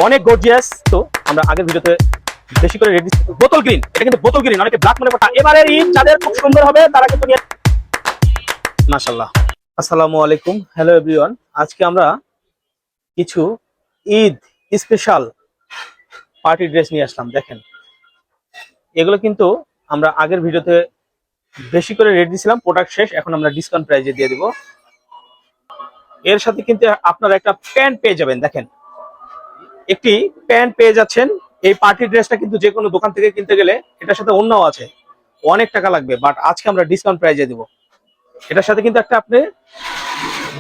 অনেক গর্জিয়াস। তো আমরা আগের ভিডিওতে বেশি করে রেড দিচ্ছি বোতল গ্রিন, এটা কিন্তু বোতল গ্রিন, অনেকে ব্ল্যাক মনে করতে। এবারে ঈদ যাদের খুব সুন্দর হবে তারা কিন্তু মাশাআল্লাহ। আসসালামু আলাইকুম, হ্যালো এভরিওয়ান। আজকে আমরা কিছু ঈদ স্পেশাল পার্টি ড্রেস নিয়ে আসলাম। দেখেন, এগুলো কিন্তু আমরা আগের ভিডিওতে বেশি করে রেট দিয়েছিলাম, প্রোডাক্ট শেষ, এখন আমরা ডিসকাউন্ট প্রাইজে দিয়ে দিব। এর সাথে কিন্তু আপনারা একটা প্যান্ট পেয়ে যাবেন। দেখেন, একটি প্যান্ট পেয়ে যাচ্ছেন। এই পার্টি ড্রেসটা কিন্তু যে কোনো দোকান থেকে কিনতে গেলে এটার সাথে অন্যও আছে, অনেক টাকা লাগবে, বাট আজকে আমরা ডিসকাউন্ট প্রাইজে দিব। এটার সাথে কিন্তু একটা আপনি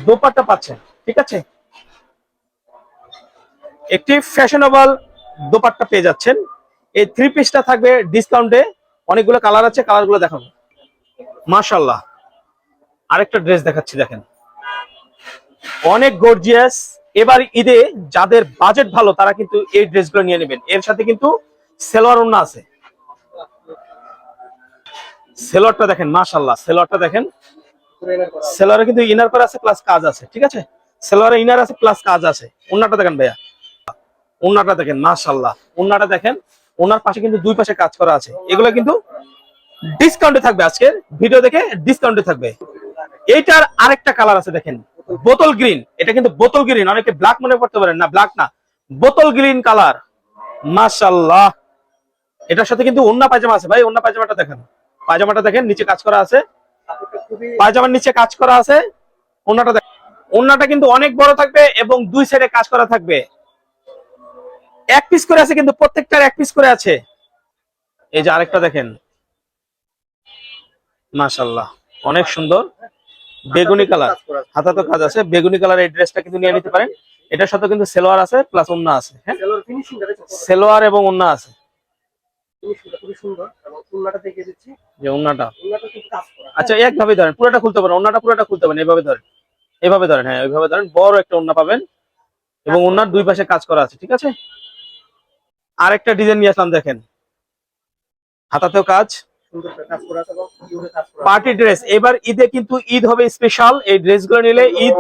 দোপাট্টা পাচ্ছেন, ঠিক আছে? একটি ফ্যাশনেবল দোপাট্টা পেয়ে যাচ্ছেন। এই থ্রি পিসটা থাকবে ডিসকাউন্টে। অনেকগুলো কালার আছে, কালারগুলো দেখাবো। মাশাআল্লাহ, আরেকটা ড্রেস দেখাচ্ছি। দেখেন, অনেক গর্জিয়াস। এবার ঈদে যাদের বাজেট ভালো তারা কিন্তু এই ড্রেসগুলো নিয়ে নেবেন। এর সাথে কিন্তু সেলোয়ার ওড়না আছে। সেলোয়ারটা দেখেন, মাশাআল্লাহ, সেলোয়ারটা দেখেন। সেলোয়ারে কিন্তু ইনার করা আছে প্লাস কাজ আছে, ঠিক আছে? সেলোয়ারে ইনার আছে প্লাস কাজ আছে। ওড়নাটা দেখেন ভাইয়া, ওড়নাটা দেখেন, মাশাআল্লাহ, ওড়নাটা দেখেন। ওড়নার পাশে কিন্তু দুই পাশে কাজ করা আছে। এগুলো কিন্তু ডিসকাউন্টে থাকবে, আজকের ভিডিও দেখে ডিসকাউন্টে থাকবে। এইটার আরেকটা কালার আছে, দেখেন, বোতল গ্রিন। এটা কিন্তু বোতল গ্রিন, অনেকে ব্ল্যাক মনে করতে পারেন, না ব্ল্যাক না, বোতল গ্রিন কালার। মাশাআল্লাহ, এটার সাথে কিন্তু ওন্না পায়জামা আছে। ভাই, ওন্না পায়জামাটা দেখেন, পায়জামাটা দেখেন, নিচে কাজ করা আছে, পায়জামার নিচে কাজ করা আছে। ওন্নাটা দেখেন, ওন্নাটা কিন্তু অনেক বড় থাকবে এবং দুই সাইডে কাজ করা থাকবে। এক পিস করে আছে, কিন্তু প্রত্যেকটার এক পিস করে আছে। এই যে আরেকটা দেখেন, মাশাআল্লাহ, অনেক সুন্দর, বেগুনি কালার, হাতাতে কাজ আছে, বেগুনি কালার। এই ড্রেসটা কিন্তু নিয়ে নিতে পারেন। এটার সাথে কিন্তু সেলোয়ার আছে প্লাস ওন্না আছে। হ্যাঁ, সেলোয়ার এবং ওন্না আছে। যে ওন্নাটা, আচ্ছা, একভাবে ধরেন, পুরোটা খুলতে পারেন, ওন্নাটা পুরোটা খুলতে পারেন, এইভাবে ধরেন, এইভাবে ধরেন, হ্যাঁ এইভাবে ধরেন। বড় একটা ওন্না পাবেন এবং ওন্নার দুই পাশে কাজ করা আছে, ঠিক আছে? আরেকটা ডিজাইন নিয়ে আসলাম, দেখেন, হাতাতেও কাজ, পার্টি ড্রেস। এবার ঈদে কিন্তু ঈদ হবে স্পেশাল। এই ড্রেসগুলো নিলে ঈদ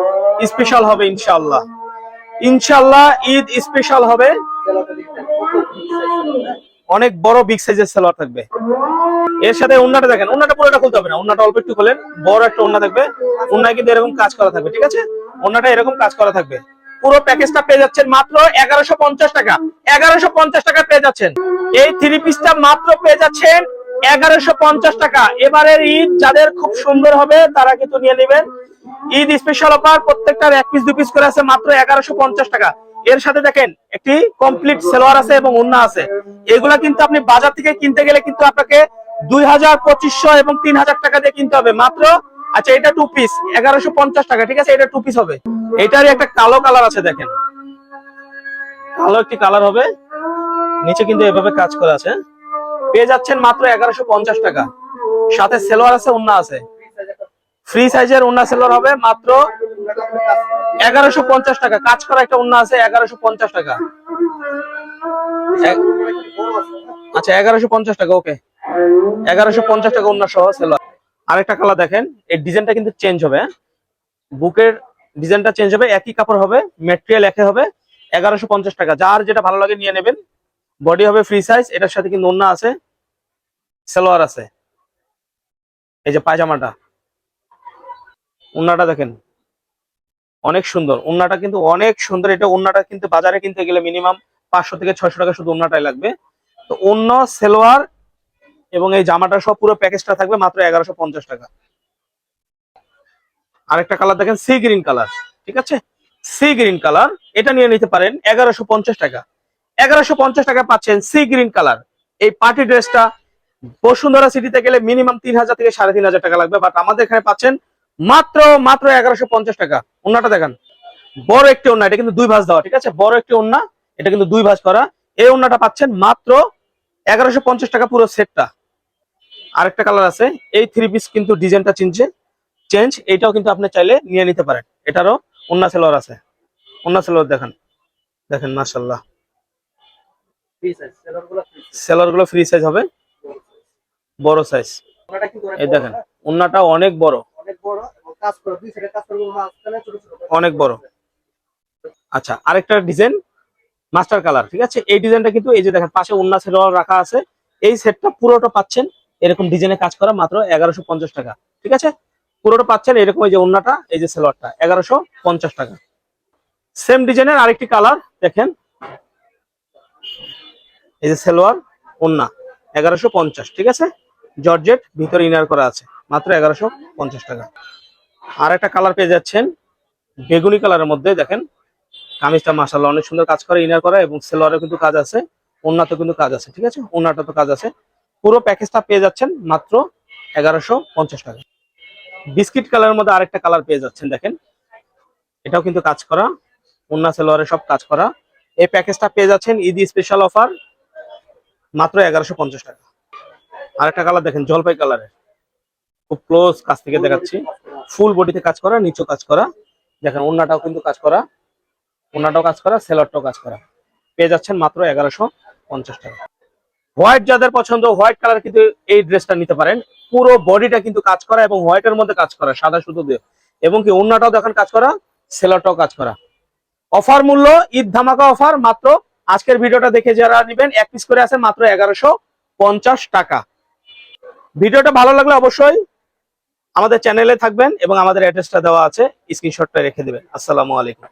স্পেশাল হবে ইনশাআল্লাহ। ইনশাআল্লাহ ঈদ স্পেশাল হবে। অনেক বড় বিগ সাইজের সেলোয়ার থাকবে। এর সাথে ওন্নাটা দেখেন, ওন্নাটা পুরোটা খুলতে হবে না, ওন্নাটা অল্প একটু খোলেন। বড় একটা ওন্না থাকবে, ওন্নায় কিন্তু এরকম কাজ করা থাকবে, ঠিক আছে? ওন্নাটা এরকম কাজ করা থাকবে। পুরো প্যাকেজটা পেয়ে যাচ্ছেন মাত্র 1150 টাকা। 1150 টাকা পেয়ে যাচ্ছেন। এই থ্রি পিসটা মাত্র পেয়ে যাচ্ছেন 1150 টাকা। এবারের ঈদ যাদের খুব সুন্দর হবে তারা কিন্তু নিয়ে নেবেন। ঈদ স্পেশাল অফার, প্রত্যেকটার এক পিস দুই পিস করে আছে, মাত্র 1150 টাকা। এর সাথে দেখেন একটি কমপ্লিট সেলোয়ার আছে এবং ওন্না আছে। এগুলা কিন্তু আপনি বাজার থেকে কিনতে গেলে কিন্তু আপনাকে 2000, 2500 এবং 3000 টাকা দিয়ে কিনতে হবে মাত্র। আচ্ছা, এটা টু পিস 1150 টাকা, ঠিক আছে? এটা টু পিস হবে। এটারই একটা কালো কালার আছে, দেখেন, কালো একটি কালার হবে। নিচে কিন্তু এভাবে কাজ করা আছে। পেয়ে যাচ্ছেন মাত্র 1150 টাকা। সাথে সেলোয়ার আছে, ওন্না আছে। ফ্রি সাইজের ওন্না সেলোয়ার হবে মাত্র 1150 টাকা। কাজ করা একটা ওন্না আছে, 1150 টাকা। আচ্ছা, 1150 টাকা, ওকে। 1150 টাকা ওন্না সহ সেলোয়ার। আরেকটা কালার দেখেন, এই ডিজাইনটা কিন্তু চেঞ্জ হবে। বুকের ডিজাইনটা চেঞ্জ হবে, একই কাপড় হবে, ম্যাটেরিয়াল একই হবে। 1150 টাকা। যার যেটা ভালো লাগে নিয়ে নেবেন। বডি হবে ফ্রি সাইজ। এটার সাথে কিন্তু ওন্না আছে, সেলোয়ার আছে। এই যে পায়জামাটা, ওন্নাটা দেখেন, অনেক সুন্দর। ওন্নাটা কিন্তু অনেক সুন্দর। এটা ওন্নাটা কিন্তু বাজারে কিনতে গেলে মিনিমাম 500 থেকে 600 টাকা শুধু ওন্নাটাই লাগবে। তো ওন্না, সেলোয়ার এবং এই জামাটা সব পুরো প্যাকেজটা থাকবে মাত্র 1150 টাকা। আরেকটা কালার দেখেন, সি গ্রিন কালার, ঠিক আছে? সি গ্রিন কালার, এটা নিয়ে নিতে পারেন 1150 টাকা। 1150 টাকা পাচ্ছেন সি গ্রিন কালার। এই পার্টি ড্রেসটা বসুন্ধরা সিটিতে গেলে মিনিমাম 3000 থেকে 3500 টাকা লাগবে, বাট আমাদের এখানে পাচ্ছেন মাত্র 1150 টাকা। ওন্নাটা দেখেন, বড় একটি ওন্না, এটা কিন্তু দুই ভাঁজ দেওয়া, ঠিক আছে? বড় একটি ওন্না, এটা কিন্তু দুই ভাঁজ করা। এই ওন্নাটা পাচ্ছেন মাত্র 1150 টাকা, পুরো সেটটা। আরেকটা কালার আছে। এই থ্রি পিস কিন্তু ডিজাইনটা চেঞ্জ, এটাও কিন্তু আপনি চাইলে নিয়ে নিতে পারেন। এটারও ওন্না সেলোয়ার আছে। ওন্না সেলোয়ার দেখেন, দেখেন, মাশাআল্লাহ। সেলোয়ার গুলো ফ্রি সাইজ হবে, বড় সাইজ। এই দেখেন, ওন্নাটা অনেক বড়, অনেক বড়। আচ্ছা, আরেকটা ডিজাইন, মাস্টার কালার, ঠিক আছে। এই ডিজাইনটা কিন্তু এই যে দেখেন পাশে ওন্না সেলোয়ার রাখা আছে, এই সেটটা পুরোটা পাচ্ছেন এরকম ডিজাইনে কাজ করা মাত্র 1150 টাকা, ঠিক আছে। পুরোটা পাচ্ছেন এরকম, এই যে ওন্নাটা, এই যে সেলোয়ারটা 1150 টাকা। সেম ডিজাইনের আরেকটি কালার দেখেন, এই যে সেলোয়ার ওন্না 1150, ঠিক আছে। জর্জেট ভিতরে ইনার করা আছে, মাত্র 1150 টাকা। আর একটা কালার পেয়ে যাচ্ছেন বেগুনি কালারের মধ্যে, দেখেন কামিজটা মাশাআল্লাহ অনেক সুন্দর কাজ করে, ইনার করা এবং সেলোয়ারে কিন্তু কাজ আছে, ওন্নাতে কিন্তু কাজ আছে, ঠিক আছে। ওন্নাটা তো কাজ আছে। পুরো প্যাকেজটা পেয়ে যাচ্ছেন মাত্র 1150 টাকা। বিস্কিট কালারের মধ্যে আরেকটা কালার পেয়ে যাচ্ছেন, দেখেন এটাও কিন্তু কাজ করা, ওন্না সেলোয়ারে সব কাজ করা। এই প্যাকেজটা পেয়ে যাচ্ছেন ঈদ স্পেশাল অফার মাত্র 1150 টাকা। আরেকটা কালার দেখেন জলপাই কালারের, খুব ক্লোজ কাছ থেকে দেখাচ্ছি, ফুল বডিতে কাজ করা, নিচেও কাজ করা, দেখেন ওন্নাটাও কিন্তু কাজ করা, ওন্নাটাও কাজ করা, সেলোয়ারটাও কাজ করা। পেয়ে যাচ্ছেন মাত্র 1150 টাকা। হোয়াইট যাদের পছন্দ, হোয়াইট কালার কিন্তু এই ড্রেসটা নিতে পারেন। পুরো বডিটা কিন্তু কাজ করা এবং হোয়াইটের মধ্যে কাজ করা, সাদা সুতো দিয়ে, এবং কি ওন্নাটাও দেখেন কাজ করা, সেলোয়ারটাও কাজ করা। অফার মূল্য, ঈদ ধামাকা অফার, মাত্র আজকের ভিডিওটা দেখে যারা নেবেন এক পিস করে আছে মাত্র 1150 টাকা। ভিডিওটা ভালো লাগলে অবশ্যই আমাদের চ্যানেলে থাকবেন এবং আমাদের অ্যাড্রেসটা দেওয়া আছে, স্ক্রিনশটটা রেখে দিবেন। আসসালামু আলাইকুম।